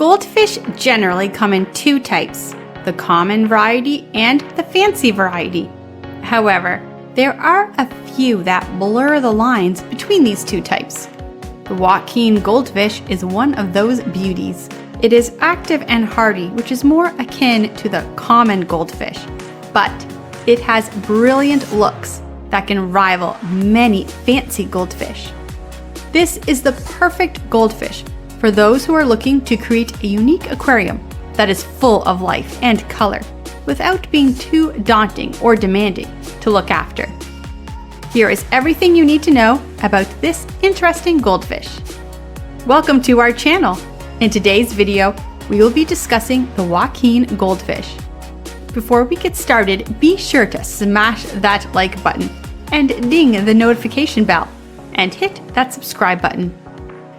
Goldfish generally come in two types, the common variety and the fancy variety. However, there are a few that blur the lines between these two types. The Wakin Goldfish is one of those beauties. It is active and hardy, which is more akin to the common goldfish, but it has brilliant looks that can rival many fancy goldfish. This is the perfect goldfish for those who are looking to create a unique aquarium that is full of life and color without being too daunting or demanding to look after. Here is everything you need to know about this interesting goldfish. Welcome to our channel. In today's video, we will be discussing the Wakin Goldfish. Before we get started, be sure to smash that like button and ding the notification bell and hit that subscribe button.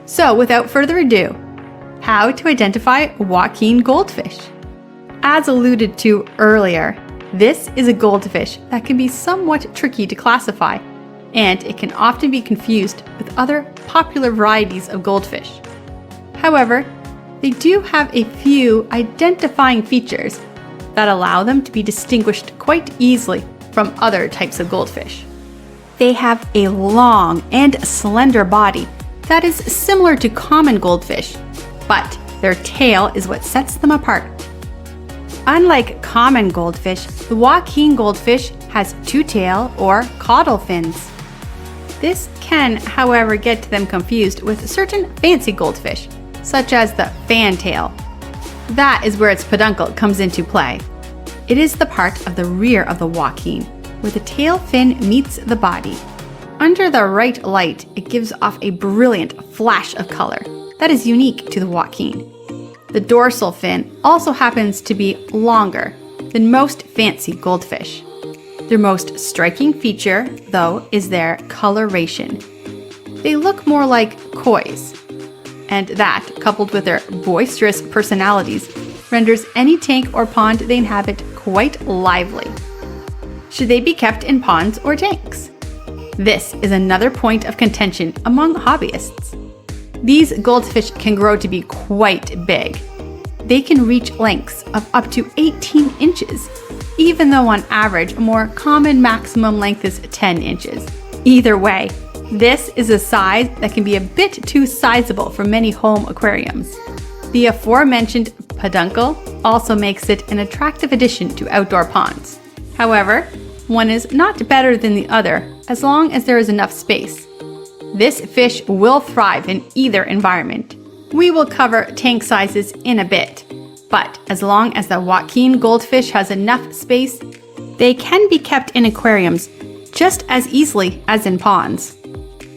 So without further ado, how to identify Wakin Goldfish. As alluded to earlier, this is a goldfish that can be somewhat tricky to classify, and it can often be confused with other popular varieties of goldfish. However, they do have a few identifying features that allow them to be distinguished quite easily from other types of goldfish. They have a long and slender body that is similar to common goldfish, but their tail is what sets them apart. Unlike common goldfish, the Wakin Goldfish has two tail or caudal fins. This can, however, get them confused with certain fancy goldfish, such as the fantail. That is where its peduncle comes into play. It is the part of the rear of the Wakin, where the tail fin meets the body. Under the right light, it gives off a brilliant flash of color that is unique to the Wakin. The dorsal fin also happens to be longer than most fancy goldfish. Their most striking feature, though, is their coloration. They look more like koi's, and that, coupled with their boisterous personalities, renders any tank or pond they inhabit quite lively. Should they be kept in ponds or tanks? This is another point of contention among hobbyists. These goldfish can grow to be quite big. They can reach lengths of up to 18 inches, even though on average a more common maximum length is 10 inches. Either way, this is a size that can be a bit too sizable for many home aquariums. The aforementioned peduncle also makes it an attractive addition to outdoor ponds. However, one is not better than the other as long as there is enough space. This fish will thrive in either environment. We will cover tank sizes in a bit, but as long as the Wakin Goldfish has enough space, they can be kept in aquariums just as easily as in ponds.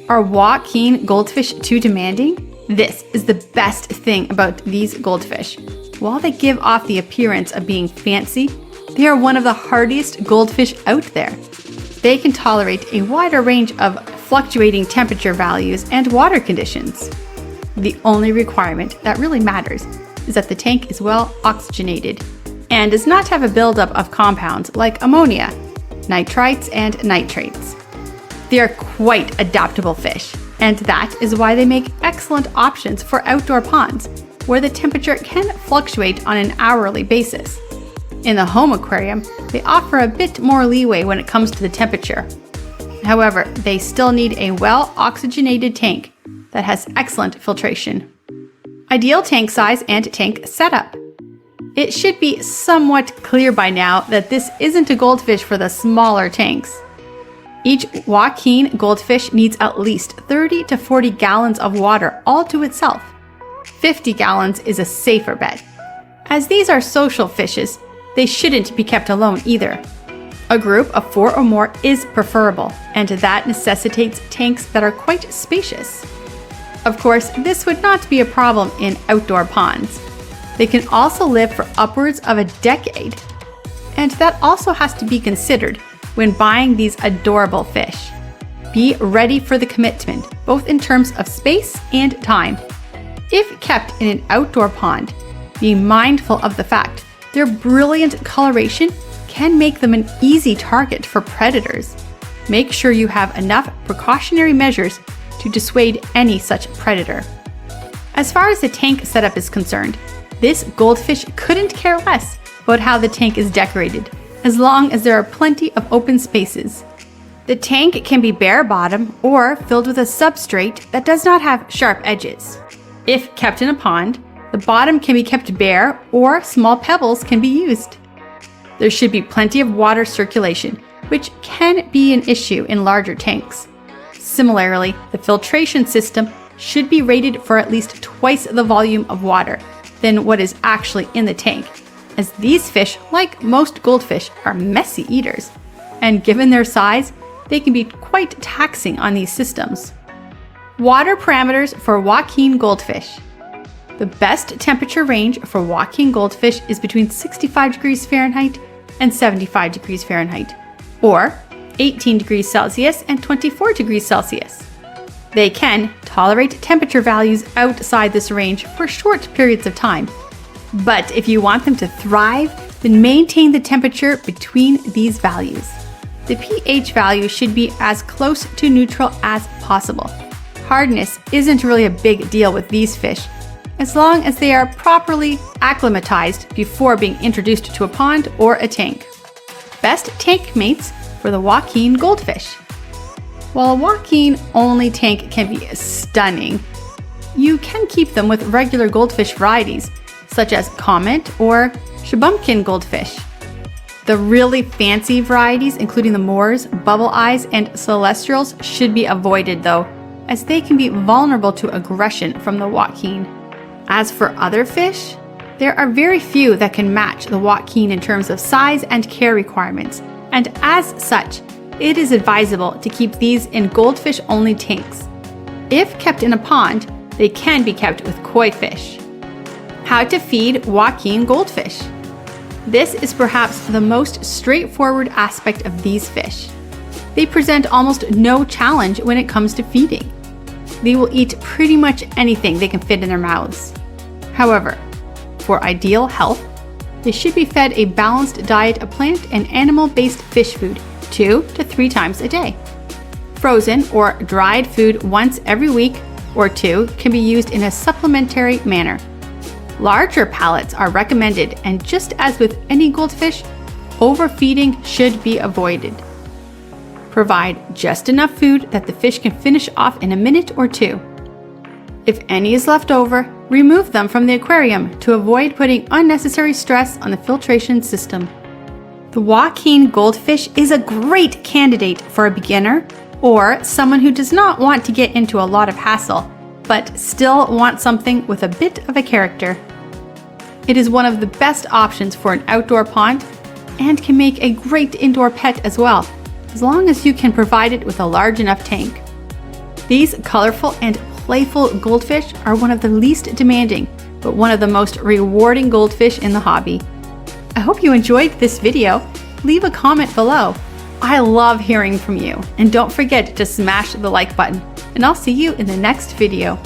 Are Wakin Goldfish too demanding? This is the best thing about these goldfish. While they give off the appearance of being fancy, they are one of the hardiest goldfish out there. They can tolerate a wider range of fluctuating temperature values and water conditions. The only requirement that really matters is that the tank is well oxygenated and does not have a buildup of compounds like ammonia, nitrites, and nitrates. They are quite adaptable fish, and that is why they make excellent options for outdoor ponds, where the temperature can fluctuate on an hourly basis. In the home aquarium, they offer a bit more leeway when it comes to the temperature. However, they still need a well-oxygenated tank that has excellent filtration. Ideal tank size and tank setup. It should be somewhat clear by now that this isn't a goldfish for the smaller tanks. Each Wakin goldfish needs at least 30 to 40 gallons of water all to itself. 50 gallons is a safer bet. As these are social fishes, they shouldn't be kept alone either. A group of 4 or more is preferable, and that necessitates tanks that are quite spacious. Of course, this would not be a problem in outdoor ponds. They can also live for upwards of a decade, and that also has to be considered when buying these adorable fish. Be ready for the commitment, both in terms of space and time. If kept in an outdoor pond, be mindful of the fact their brilliant coloration can make them an easy target for predators. Make sure you have enough precautionary measures to dissuade any such predator. As far as the tank setup is concerned, this goldfish couldn't care less about how the tank is decorated, as long as there are plenty of open spaces. The tank can be bare bottom or filled with a substrate that does not have sharp edges. If kept in a pond, the bottom can be kept bare or small pebbles can be used. There should be plenty of water circulation, which can be an issue in larger tanks. Similarly, the filtration system should be rated for at least twice the volume of water than what is actually in the tank, as these fish, like most goldfish, are messy eaters, and given their size, they can be quite taxing on these systems. Water parameters for Wakin Goldfish. The best temperature range for Wakin Goldfish is between 65 degrees Fahrenheit and 75 degrees Fahrenheit, or 18 degrees Celsius and 24 degrees Celsius. They can tolerate temperature values outside this range for short periods of time. But if you want them to thrive, then maintain the temperature between these values. The pH value should be as close to neutral as possible. Hardness isn't really a big deal with these fish, as long as they are properly acclimatized before being introduced to a pond or a tank. Best tank mates for the Wakin Goldfish. While a Wakin-only tank can be stunning, you can keep them with regular goldfish varieties, such as Comet or Wakin Goldfish. The really fancy varieties, including the Moors, Bubble Eyes, and Celestials, should be avoided though, as they can be vulnerable to aggression from the Wakin. As for other fish, there are very few that can match the Wakin in terms of size and care requirements, and as such, it is advisable to keep these in goldfish-only tanks. If kept in a pond, they can be kept with koi fish. How to feed Wakin Goldfish. This is perhaps the most straightforward aspect of these fish. They present almost no challenge when it comes to feeding. They will eat pretty much anything they can fit in their mouths. However, for ideal health, they should be fed a balanced diet of plant and animal-based fish food 2 to 3 times a day. Frozen or dried food once every week or 2 can be used in a supplementary manner. Larger pellets are recommended, and just as with any goldfish, overfeeding should be avoided. Provide just enough food that the fish can finish off in a minute or 2. If any is left over, remove them from the aquarium to avoid putting unnecessary stress on the filtration system. The Wakin Goldfish is a great candidate for a beginner or someone who does not want to get into a lot of hassle, but still want something with a bit of a character. It is one of the best options for an outdoor pond and can make a great indoor pet as well, as long as you can provide it with a large enough tank. These colorful and playful goldfish are one of the least demanding, but one of the most rewarding goldfish in the hobby. I hope you enjoyed this video. Leave a comment below. I love hearing from you, and don't forget to smash the like button, and I'll see you in the next video.